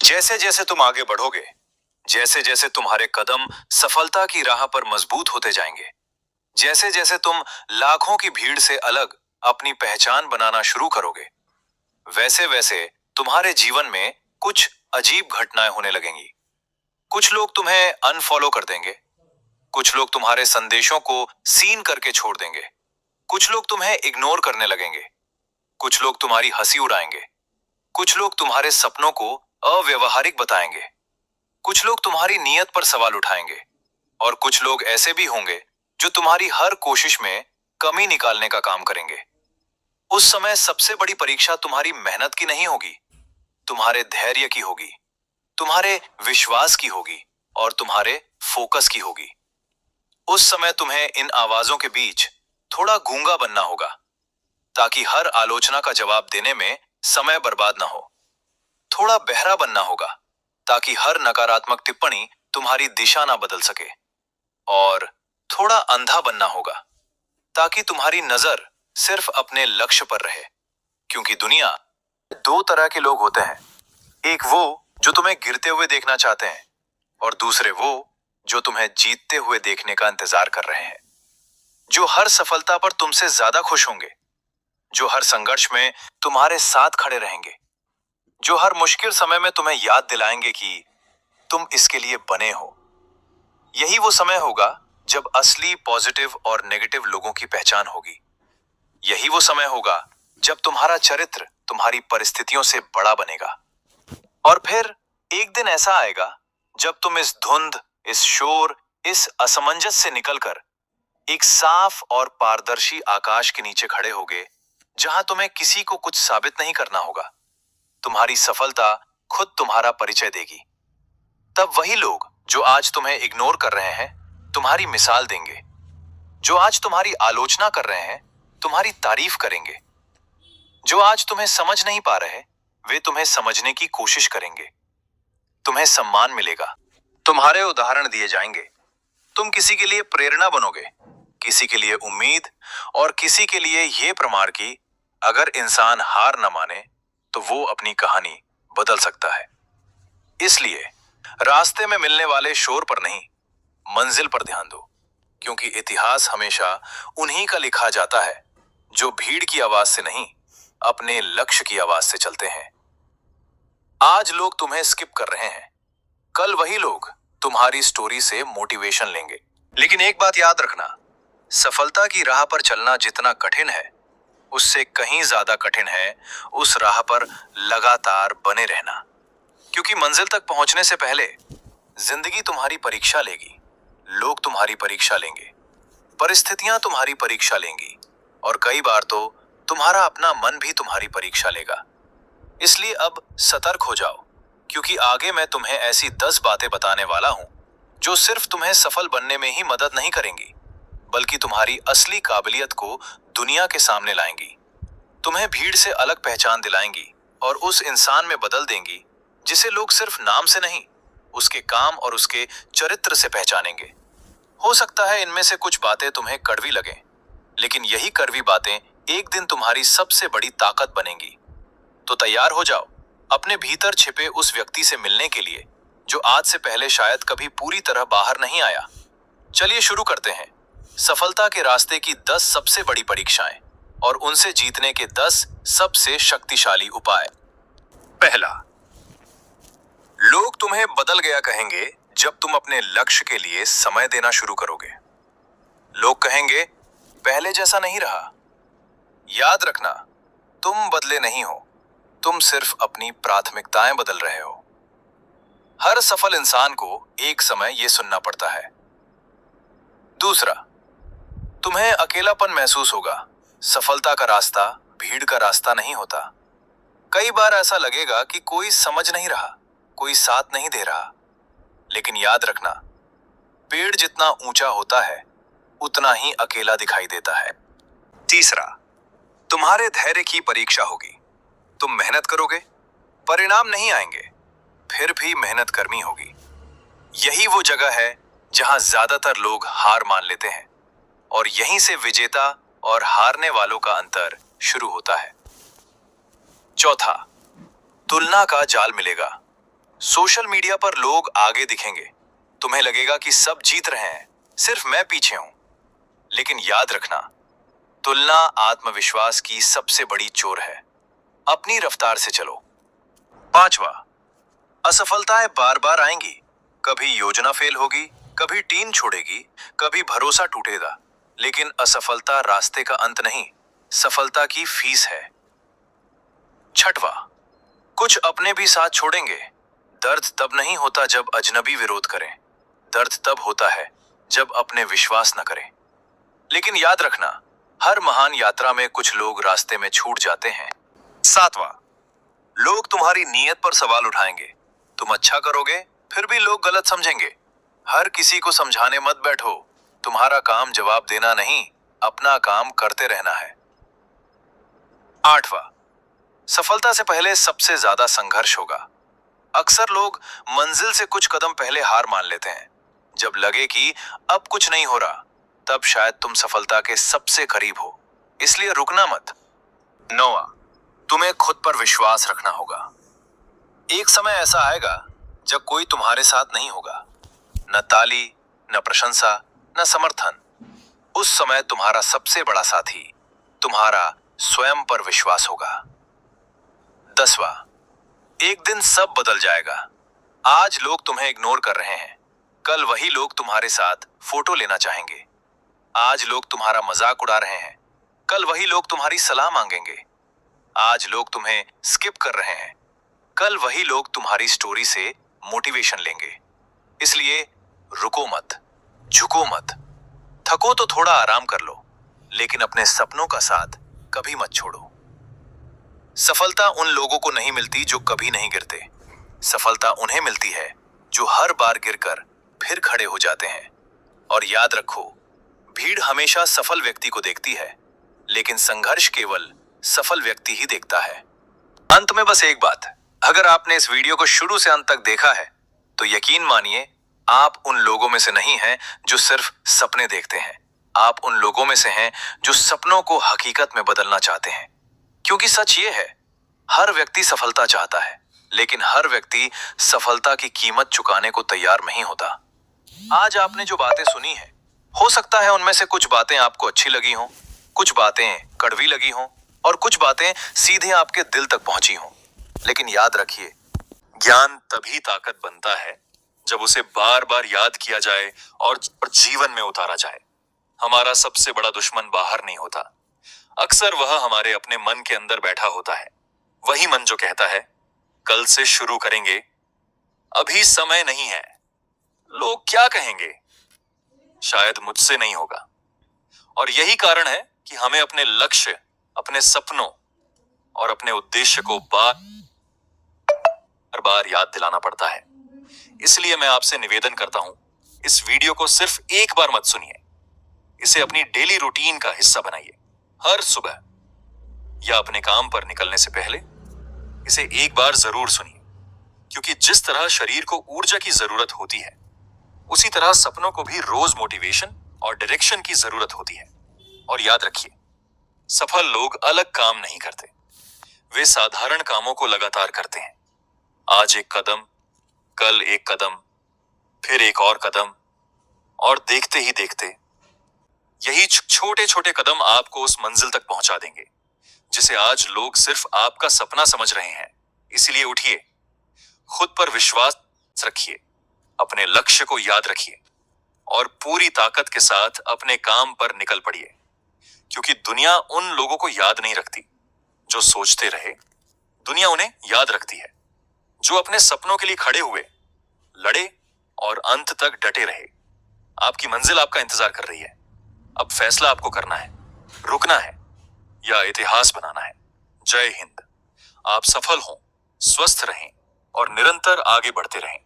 जैसे जैसे तुम आगे बढ़ोगे, जैसे जैसे तुम्हारे कदम सफलता की राह पर मजबूत होते जाएंगे, जैसे जैसे तुम लाखों की भीड़ से अलग अपनी पहचान बनाना शुरू करोगे, वैसे वैसे तुम्हारे जीवन में कुछ अजीब घटनाएं होने लगेंगी। कुछ लोग तुम्हें अनफॉलो कर देंगे, कुछ लोग तुम्हारे संदेशों को सीन करके छोड़ देंगे, कुछ लोग तुम्हें इग्नोर करने लगेंगे, कुछ लोग तुम्हारी हंसी उड़ाएंगे, कुछ लोग तुम्हारे सपनों को अव्यवहारिक बताएंगे, कुछ लोग तुम्हारी नीयत पर सवाल उठाएंगे, और कुछ लोग ऐसे भी होंगे जो तुम्हारी हर कोशिश में कमी निकालने का काम करेंगे। उस समय सबसे बड़ी परीक्षा तुम्हारी मेहनत की नहीं होगी, तुम्हारे धैर्य की होगी, तुम्हारे विश्वास की होगी और तुम्हारे फोकस की होगी। उस समय तुम्हें इन आवाजों के बीच थोड़ा गूंगा बनना होगा, ताकि हर आलोचना का जवाब देने में समय बर्बाद ना हो। थोड़ा बहरा बनना होगा, ताकि हर नकारात्मक टिप्पणी तुम्हारी दिशा ना बदल सके। और थोड़ा अंधा बनना होगा, ताकि तुम्हारी नजर सिर्फ अपने लक्ष्य पर रहे। क्योंकि दुनिया दो तरह के लोग होते हैं, एक वो जो तुम्हें गिरते हुए देखना चाहते हैं, और दूसरे वो जो तुम्हें जीतते हुए देखने का इंतजार कर रहे हैं। जो हर सफलता पर तुमसे ज्यादा खुश होंगे, जो हर संघर्ष में तुम्हारे साथ खड़े रहेंगे, जो हर मुश्किल समय में तुम्हें याद दिलाएंगे कि तुम इसके लिए बने हो। यही वो समय होगा जब असली पॉजिटिव और नेगेटिव लोगों की पहचान होगी। यही वो समय होगा जब तुम्हारा चरित्र तुम्हारी परिस्थितियों से बड़ा बनेगा। और फिर एक दिन ऐसा आएगा जब तुम इस धुंध, इस शोर, इस असमंजस से निकलकर एक साफ और पारदर्शी आकाश के नीचे खड़े होगे, जहां तुम्हें किसी को कुछ साबित नहीं करना होगा। तुम्हारी सफलता खुद तुम्हारा परिचय देगी। तब वही लोग जो आज तुम्हें इग्नोर कर रहे हैं, तुम्हारी मिसाल देंगे। जो आज तुम्हारी आलोचना कर रहे हैं, तुम्हारी तारीफ करेंगे। जो आज तुम्हें समझ नहीं पा रहे, वे तुम्हें समझने की कोशिश करेंगे। तुम्हें सम्मान मिलेगा, तुम्हारे उदाहरण दिए जाएंगे। तुम किसी के लिए प्रेरणा बनोगे, किसी के लिए उम्मीद, और किसी के लिए यह प्रमाण कि अगर इंसान हार न माने तो वो अपनी कहानी बदल सकता है। इसलिए रास्ते में मिलने वाले शोर पर नहीं, मंजिल पर ध्यान दो। क्योंकि इतिहास हमेशा उन्हीं का लिखा जाता है जो भीड़ की आवाज से नहीं, अपने लक्ष्य की आवाज से चलते हैं। आज लोग तुम्हें स्किप कर रहे हैं, कल वही लोग तुम्हारी स्टोरी से मोटिवेशन लेंगे। लेकिन एक बात याद रखना, सफलता की राह पर चलना जितना कठिन है, उससे कहीं ज्यादा कठिन है उस राह पर लगातार बने रहना। क्योंकि मंजिल तक पहुंचने से पहले जिंदगी तुम्हारी परीक्षा लेगी, लोग तुम्हारी परीक्षा लेंगे, परिस्थितियां तुम्हारी परीक्षा लेंगी, और कई बार तो तुम्हारा अपना मन भी तुम्हारी परीक्षा लेगा। इसलिए अब सतर्क हो जाओ, क्योंकि आगे मैं तुम्हें ऐसी 10 बातें बताने वाला हूं जो सिर्फ तुम्हें सफल बनने में ही मदद नहीं करेंगी, बल्कि तुम्हारी असली काबिलियत को दुनिया के सामने लाएंगी। तुम्हें भीड़ से अलग पहचान दिलाएंगी और उस इंसान में बदल देंगी जिसे लोग सिर्फ नाम से नहीं, उसके काम और उसके चरित्र से पहचानेंगे। हो सकता है इनमें से कुछ बातें तुम्हें कड़वी लगें, लेकिन यही कड़वी बातें एक दिन तुम्हारी सबसे बड़ी ताकत बनेंगी। तो तैयार हो जाओ अपने भीतर छिपे उस व्यक्ति से मिलने के लिए जो आज से पहले शायद कभी पूरी तरह बाहर नहीं आया। चलिए शुरू करते हैं सफलता के रास्ते की 10 सबसे बड़ी परीक्षाएं और उनसे जीतने के 10 सबसे शक्तिशाली उपाय। पहला, लोग तुम्हें बदल गया कहेंगे जब तुम अपने लक्ष्य के लिए समय देना शुरू करोगे। लोग कहेंगे पहले जैसा नहीं रहा। याद रखना, तुम बदले नहीं हो, तुम सिर्फ अपनी प्राथमिकताएं बदल रहे हो। हर सफल इंसान को एक समय यह सुनना पड़ता है। दूसरा, तुम्हें अकेलापन महसूस होगा। सफलता का रास्ता भीड़ का रास्ता नहीं होता। कई बार ऐसा लगेगा कि कोई समझ नहीं रहा, कोई साथ नहीं दे रहा। लेकिन याद रखना, पेड़ जितना ऊंचा होता है उतना ही अकेला दिखाई देता है। तीसरा, तुम्हारे धैर्य की परीक्षा होगी। तुम मेहनत करोगे, परिणाम नहीं आएंगे, फिर भी मेहनत करनी होगी। यही वो जगह है जहां ज्यादातर लोग हार मान लेते हैं, और यहीं से विजेता और हारने वालों का अंतर शुरू होता है। चौथा, तुलना का जाल मिलेगा। सोशल मीडिया पर लोग आगे दिखेंगे, तुम्हें लगेगा कि सब जीत रहे हैं, सिर्फ मैं पीछे हूं। लेकिन याद रखना, तुलना आत्मविश्वास की सबसे बड़ी चोर है। अपनी रफ्तार से चलो। 5वां, असफलताएं बार बार आएंगी। कभी योजना फेल होगी, कभी टीम छोड़ेगी, कभी भरोसा टूटेगा। लेकिन असफलता रास्ते का अंत नहीं, सफलता की फीस है। 6वां, कुछ अपने भी साथ छोड़ेंगे। दर्द तब नहीं होता जब अजनबी विरोध करें, दर्द तब होता है जब अपने विश्वास न करें। लेकिन याद रखना, हर महान यात्रा में कुछ लोग रास्ते में छूट जाते हैं। 7वां, लोग तुम्हारी नीयत पर सवाल उठाएंगे। तुम अच्छा करोगे, फिर भी लोग गलत समझेंगे। हर किसी को समझाने मत बैठो। तुम्हारा काम जवाब देना नहीं, अपना काम करते रहना है। 8वां, सफलता से पहले सबसे ज्यादा संघर्ष होगा। अक्सर लोग मंजिल से कुछ कदम पहले हार मान लेते हैं। जब लगे कि अब कुछ नहीं हो रहा, तब शायद तुम सफलता के सबसे करीब हो, इसलिए रुकना मत। 9वां, तुम्हें खुद पर विश्वास रखना होगा। एक समय ऐसा आएगा जब कोई तुम्हारे साथ नहीं होगा, न ताली, न प्रशंसा, न समर्थन। उस समय तुम्हारा सबसे बड़ा साथी तुम्हारा स्वयं पर विश्वास होगा। 10वां, एक दिन सब बदल जाएगा। आज लोग तुम्हें इग्नोर कर रहे हैं, कल वही लोग तुम्हारे साथ फोटो लेना चाहेंगे। आज लोग तुम्हारा मजाक उड़ा रहे हैं, कल वही लोग तुम्हारी सलाह मांगेंगे। आज लोग तुम्हें स्किप कर रहे हैं, कल वही लोग तुम्हारी स्टोरी से मोटिवेशन लेंगे। इसलिए रुको मत, झुको मत। थको तो थोड़ा आराम कर लो, लेकिन अपने सपनों का साथ कभी मत छोड़ो। सफलता उन लोगों को नहीं मिलती जो कभी नहीं गिरते। सफलता उन्हें मिलती है जो हर बार गिरकर फिर खड़े हो जाते हैं। और याद रखो, भीड़ हमेशा सफल व्यक्ति को देखती है, लेकिन संघर्ष केवल सफल व्यक्ति ही देखता है। अंत में बस एक बात, अगर आपने इस वीडियो को शुरू से अंत तक देखा है, तो यकीन मानिए आप उन लोगों में से नहीं हैं जो सिर्फ सपने देखते हैं। आप उन लोगों में से हैं जो सपनों को हकीकत में बदलना चाहते हैं। क्योंकि सच ये है, हर व्यक्ति सफलता चाहता है, लेकिन हर व्यक्ति सफलता की कीमत चुकाने को तैयार नहीं होता। आज आपने जो बातें सुनी है, हो सकता है उनमें से कुछ बातें आपको अच्छी लगी हों, कुछ बातें कड़वी लगी हों, और कुछ बातें सीधे आपके दिल तक पहुंची हों। लेकिन याद रखिए, ज्ञान तभी ताकत बनता है जब उसे बार बार याद किया जाए और जीवन में उतारा जाए। हमारा सबसे बड़ा दुश्मन बाहर नहीं होता, अक्सर वह हमारे अपने मन के अंदर बैठा होता है। वही मन जो कहता है कल से शुरू करेंगे, अभी समय नहीं है, लोग क्या कहेंगे, शायद मुझसे नहीं होगा। और यही कारण है कि हमें अपने लक्ष्य, अपने सपनों और अपने उद्देश्य को बार बार याद दिलाना पड़ता है। इसलिए मैं आपसे निवेदन करता हूं, इस वीडियो को सिर्फ एक बार मत सुनिए, इसे अपनी डेली रूटीन का हिस्सा बनाइए। हर सुबह या अपने काम पर निकलने से पहले इसे एक बार जरूर सुनिए, क्योंकि जिस तरह शरीर को ऊर्जा की जरूरत होती है, उसी तरह सपनों को भी रोज मोटिवेशन और डायरेक्शन की जरूरत होती है। और याद रखिए, सफल लोग अलग काम नहीं करते, वे साधारण कामों को लगातार करते हैं। आज एक कदम, कल एक कदम, फिर एक और कदम, और देखते ही देखते यही छोटे छोटे कदम आपको उस मंजिल तक पहुंचा देंगे जिसे आज लोग सिर्फ आपका सपना समझ रहे हैं। इसीलिए उठिए, खुद पर विश्वास रखिए, अपने लक्ष्य को याद रखिए और पूरी ताकत के साथ अपने काम पर निकल पड़िए। क्योंकि दुनिया उन लोगों को याद नहीं रखती जो सोचते रहे, दुनिया उन्हें याद रखती है जो अपने सपनों के लिए खड़े हुए, लड़े और अंत तक डटे रहे। आपकी मंजिल आपका इंतजार कर रही है। अब फैसला आपको करना है, रुकना है या इतिहास बनाना है। जय हिंद। आप सफल हों, स्वस्थ रहें और निरंतर आगे बढ़ते रहें।